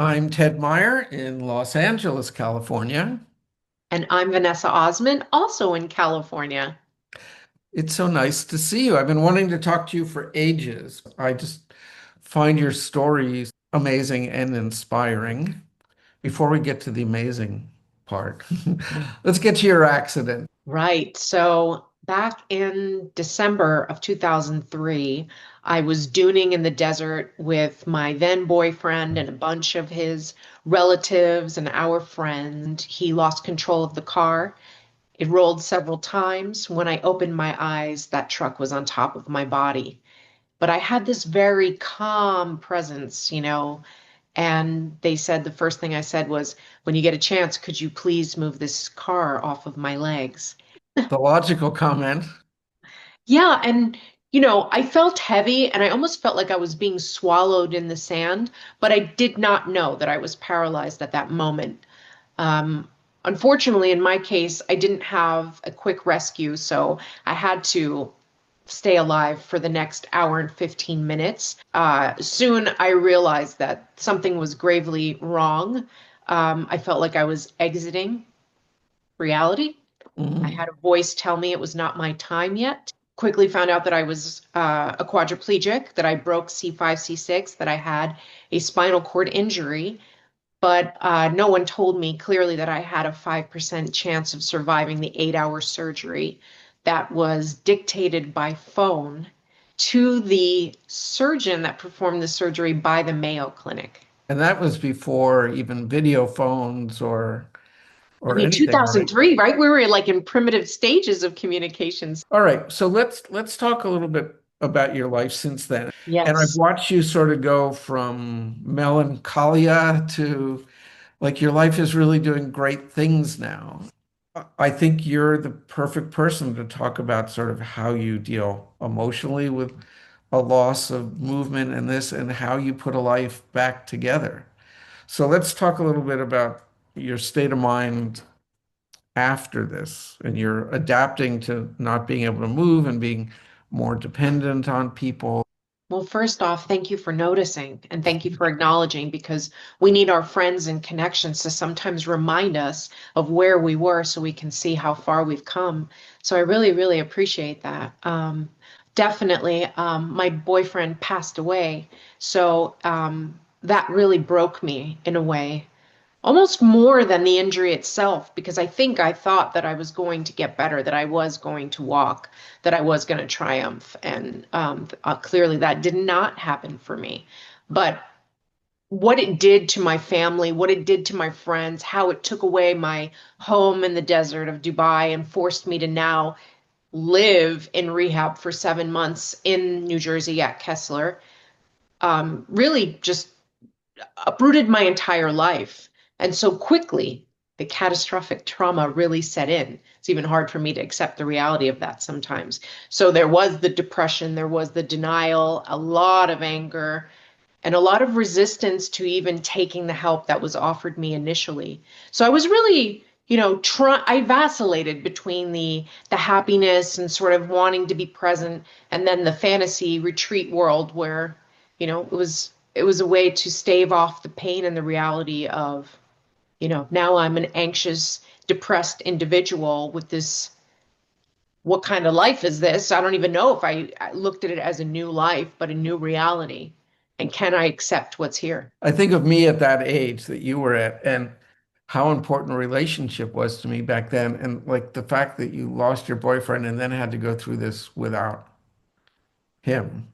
I'm Ted Meyer in Los Angeles, California. And I'm Vanessa Osman, also in California. It's so nice to see you. I've been wanting to talk to you for ages. I just find your stories amazing and inspiring. Before we get to the amazing part, let's get to your accident. Right. So back in December of 2003, I was dooning in the desert with my then boyfriend and a bunch of his relatives and our friend. He lost control of the car. It rolled several times. When I opened my eyes, that truck was on top of my body. But I had this very calm presence. And they said the first thing I said was, when you get a chance, could you please move this car off of my legs? The logical comment. Yeah, and I felt heavy and I almost felt like I was being swallowed in the sand, but I did not know that I was paralyzed at that moment. Um, Unfortunately, in my case, I didn't have a quick rescue, so I had to stay alive for the next hour and 15 minutes. Soon I realized that something was gravely wrong. I felt like I was exiting reality. I Mhm. had a voice tell me it was not my time yet. Quickly found out that I was a quadriplegic, that I broke C5, C6, that I had a spinal cord injury, but no one told me clearly that I had a 5% chance of surviving the 8-hour surgery that was dictated by phone to the surgeon that performed the surgery by the Mayo Clinic. And that was before even video phones I or mean, anything, right? 2003, right? We were like in primitive stages of communications. All right, so let's talk a little bit about your life since then. And I've Yes. watched you sort of go from melancholia to like your life is really doing great things now. I think you're the perfect person to talk about sort of how you deal emotionally with a loss of movement and this and how you put a life back together. So let's talk a little bit about your state of mind after this and you're adapting to not being able to move and being more dependent on people. Well, first off, thank you for noticing and thank you for acknowledging because we need our friends and connections to sometimes remind us of where we were so we can see how far we've come. So I really, really appreciate that. Definitely, my boyfriend passed away. So that really broke me in a way almost more than the injury itself, because I thought that I was going to get better, that I was going to walk, that I was going to triumph. And clearly that did not happen for me. But what it did to my family, what it did to my friends, how it took away my home in the desert of Dubai and forced me to now live in rehab for 7 months in New Jersey at Kessler, really just uprooted my entire life. And so quickly, the catastrophic trauma really set in. It's even hard for me to accept the reality of that sometimes. So there was the depression, there was the denial, a lot of anger, and a lot of resistance to even taking the help that was offered me initially. So I was really, I vacillated between the happiness and sort of wanting to be present, and then the fantasy retreat world where, it was a way to stave off the pain and the reality of, now I'm an anxious, depressed individual with this. What kind of life is this? I don't even know if I looked at it as a new life, but a new reality. And can I accept what's here? I think of me at that age that you were at and how important a relationship was to me back then. And like the fact that you lost your boyfriend and then had to go through this without him.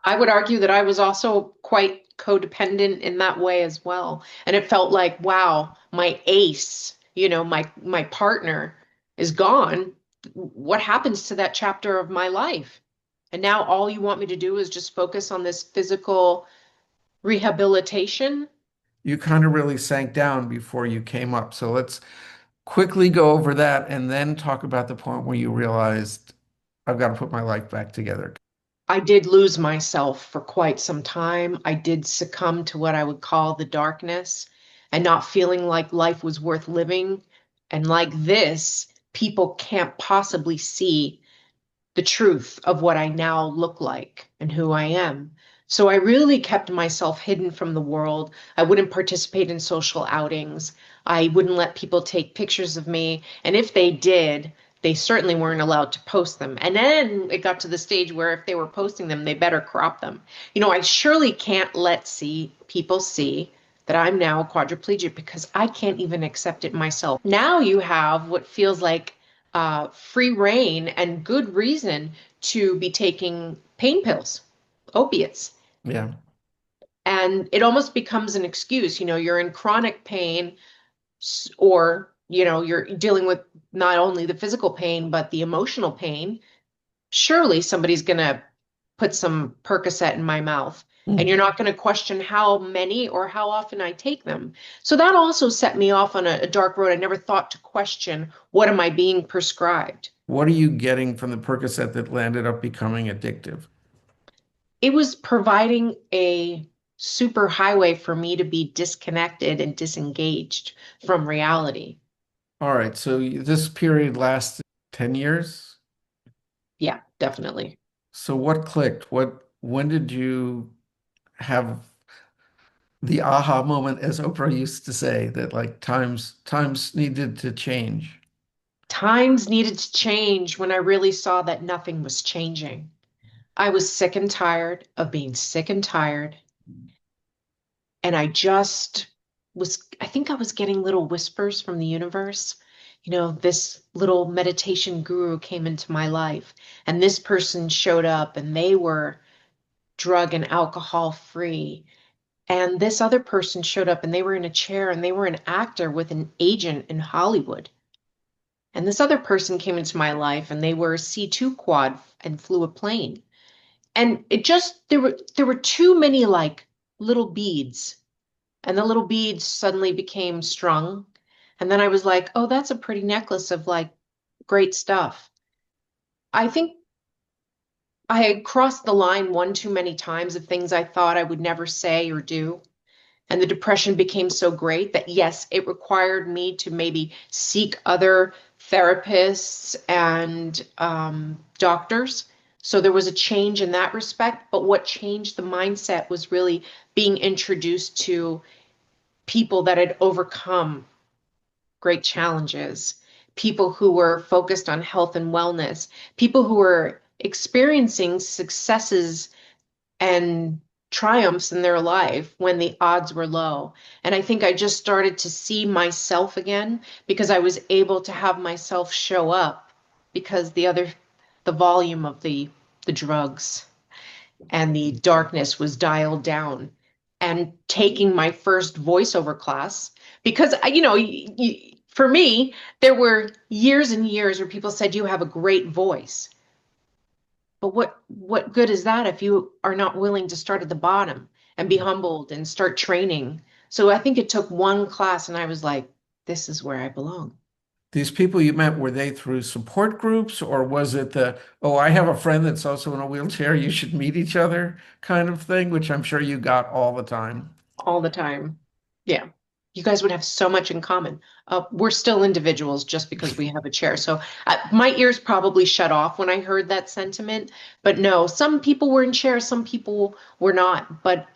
I would argue that I was also quite codependent in that way as well. And it felt like, wow, my ace, my partner is gone. What happens to that chapter of my life? And now all you want me to do is just focus on this physical rehabilitation. You kind of really sank down before you came up. So let's quickly go over that and then talk about the point where you realized I've got to put my life back together. I did lose myself for quite some time. I did succumb to what I would call the darkness and not feeling like life was worth living. And like this, people can't possibly see the truth of what I now look like and who I am. So I really kept myself hidden from the world. I wouldn't participate in social outings. I wouldn't let people take pictures of me. And if they did, they certainly weren't allowed to post them. And then it got to the stage where if they were posting them, they better crop them. I surely can't let people see that I'm now a quadriplegic because I can't even accept it myself. Now you have what feels like free reign and good reason to be taking pain pills, opiates. Yeah. And it almost becomes an excuse. You're in chronic pain, or, you're dealing with not only the physical pain, but the emotional pain. Surely somebody's going to put some Percocet in my mouth. And Hmm. you're not going to question how many or how often I take them. So that also set me off on a dark road. I never thought to question, what am I being prescribed? What are you getting from the Percocet that landed up becoming addictive? It was providing a super highway for me to be disconnected and disengaged from reality. All right, so this period lasted 10 years. Yeah, definitely. So what clicked? When did you have the aha moment, as Oprah used to say, that like times needed to change? Times needed to change when I really saw that nothing was changing. I was sick and tired of being sick and tired. And I think I was getting little whispers from the universe. This little meditation guru came into my life, and this person showed up, and they were drug and alcohol free. And this other person showed up, and they were in a chair, and they were an actor with an agent in Hollywood. And this other person came into my life, and they were a C2 quad and flew a plane. And there were too many like little beads, and the little beads suddenly became strung. And then I was like, oh, that's a pretty necklace of like great stuff. I think I had crossed the line one too many times of things I thought I would never say or do. And the depression became so great that, yes, it required me to maybe seek other therapists and doctors. So there was a change in that respect. But what changed the mindset was really being introduced to people that had overcome great challenges, people who were focused on health and wellness, people who were experiencing successes and triumphs in their life when the odds were low. And I think I just started to see myself again because I was able to have myself show up because the volume of the drugs and the darkness was dialed down. And taking my first voiceover class, because for me, there were years and years where people said you have a great voice. But what good is that if you are not willing to start at the bottom and be humbled and start training? So I think it took one class and I was like, this is where I belong. These people you met, were they through support groups or was it oh, I have a friend that's also in a wheelchair, you should meet each other kind of thing, which I'm sure you got all the time? All the time. Yeah. You guys would have so much in common. We're still individuals just because we have a chair. So my ears probably shut off when I heard that sentiment. But no, some people were in chairs, some people were not. But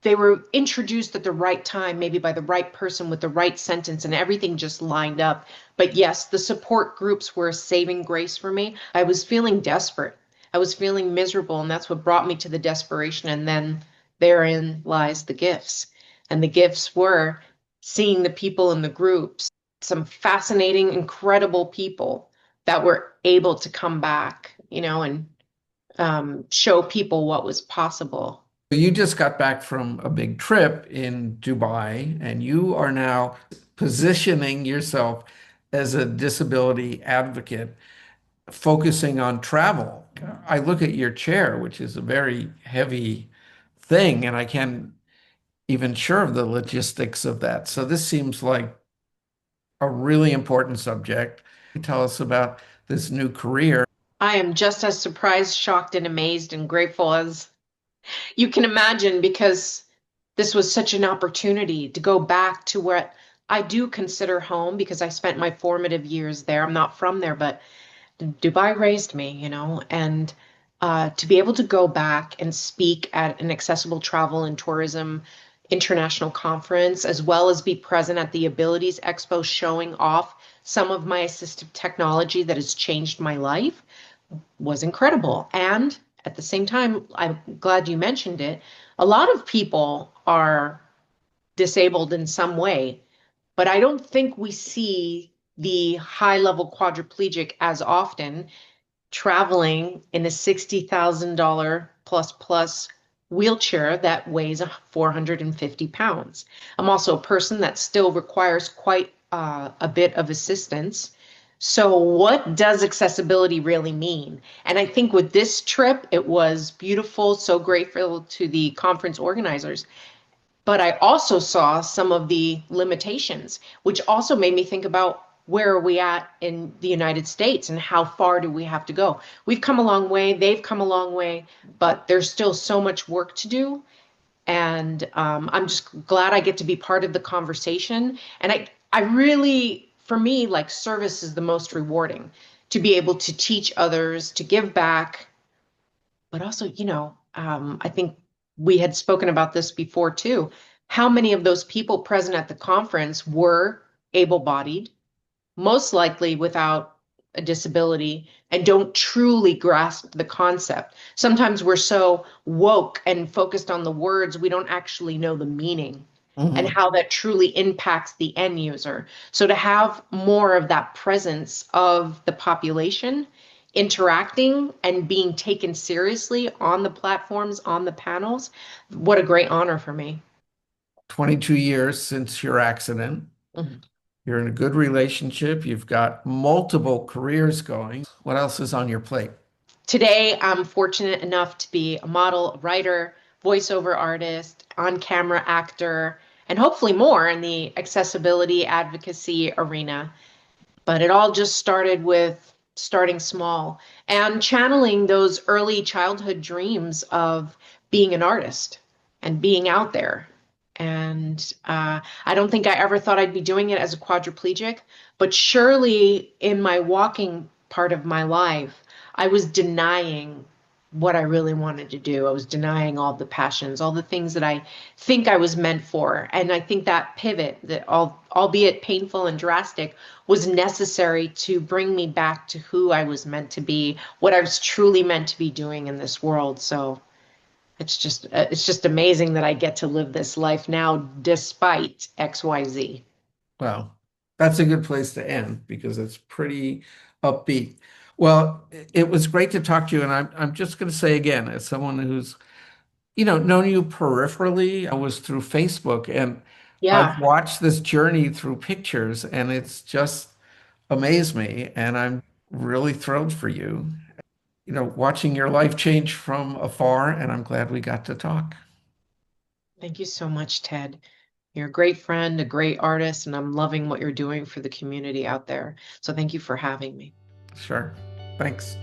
they were introduced at the right time, maybe by the right person with the right sentence, and everything just lined up. But yes, the support groups were a saving grace for me. I was feeling desperate. I was feeling miserable, and that's what brought me to the desperation. And then therein lies the gifts. And the gifts were seeing the people in the groups, some fascinating, incredible people that were able to come back, and show people what was possible. You just got back from a big trip in Dubai, and you are now positioning yourself as a disability advocate, focusing on travel. I look at your chair, which is a very heavy thing, and I can't even sure of the logistics of that. So this seems like a really important subject. Tell us about this new career. I am just as surprised, shocked, and amazed and grateful as you can imagine because this was such an opportunity to go back to what I do consider home because I spent my formative years there. I'm not from there, but Dubai raised me, and to be able to go back and speak at an accessible travel and tourism international conference, as well as be present at the Abilities Expo showing off some of my assistive technology that has changed my life, was incredible. And at the same time, I'm glad you mentioned it. A lot of people are disabled in some way, but I don't think we see the high level quadriplegic as often traveling in a $60,000 plus wheelchair that weighs 450 pounds. I'm also a person that still requires quite a bit of assistance. So, what does accessibility really mean? And I think with this trip, it was beautiful, so grateful to the conference organizers. But I also saw some of the limitations, which also made me think about where are we at in the United States and how far do we have to go? We've come a long way, they've come a long way, but there's still so much work to do. And I'm just glad I get to be part of the conversation. And I really, for me, like service is the most rewarding to be able to teach others, to give back, but also, I think we had spoken about this before too. How many of those people present at the conference were able-bodied, most likely without a disability, and don't truly grasp the concept? Sometimes we're so woke and focused on the words, we don't actually know the meaning and Mhm. how that truly impacts the end user. So to have more of that presence of the population interacting and being taken seriously on the platforms, on the panels, what a great honor for me. 22 years since your accident. Mhm. You're in a good relationship. You've got multiple careers going. What else is on your plate? Today, I'm fortunate enough to be a model, a writer, voiceover artist, on camera actor, and hopefully more in the accessibility advocacy arena. But it all just started with starting small and channeling those early childhood dreams of being an artist and being out there. And I don't think I ever thought I'd be doing it as a quadriplegic, but surely in my walking part of my life, I was denying what I really wanted to do. I was denying all the passions, all the things that I think I was meant for. And I think that pivot, that albeit painful and drastic, was necessary to bring me back to who I was meant to be, what I was truly meant to be doing in this world. So it's just amazing that I get to live this life now despite XYZ. Well, that's a good place to end because it's pretty upbeat. Well, it was great to talk to you, and I'm just going to say again, as someone who's, known you peripherally, I was through Facebook, and I've Yeah. watched this journey through pictures, and it's just amazed me, and I'm really thrilled for you. Watching your life change from afar, and I'm glad we got to talk. Thank you so much, Ted. You're a great friend, a great artist, and I'm loving what you're doing for the community out there. So thank you for having me. Sure. Thanks.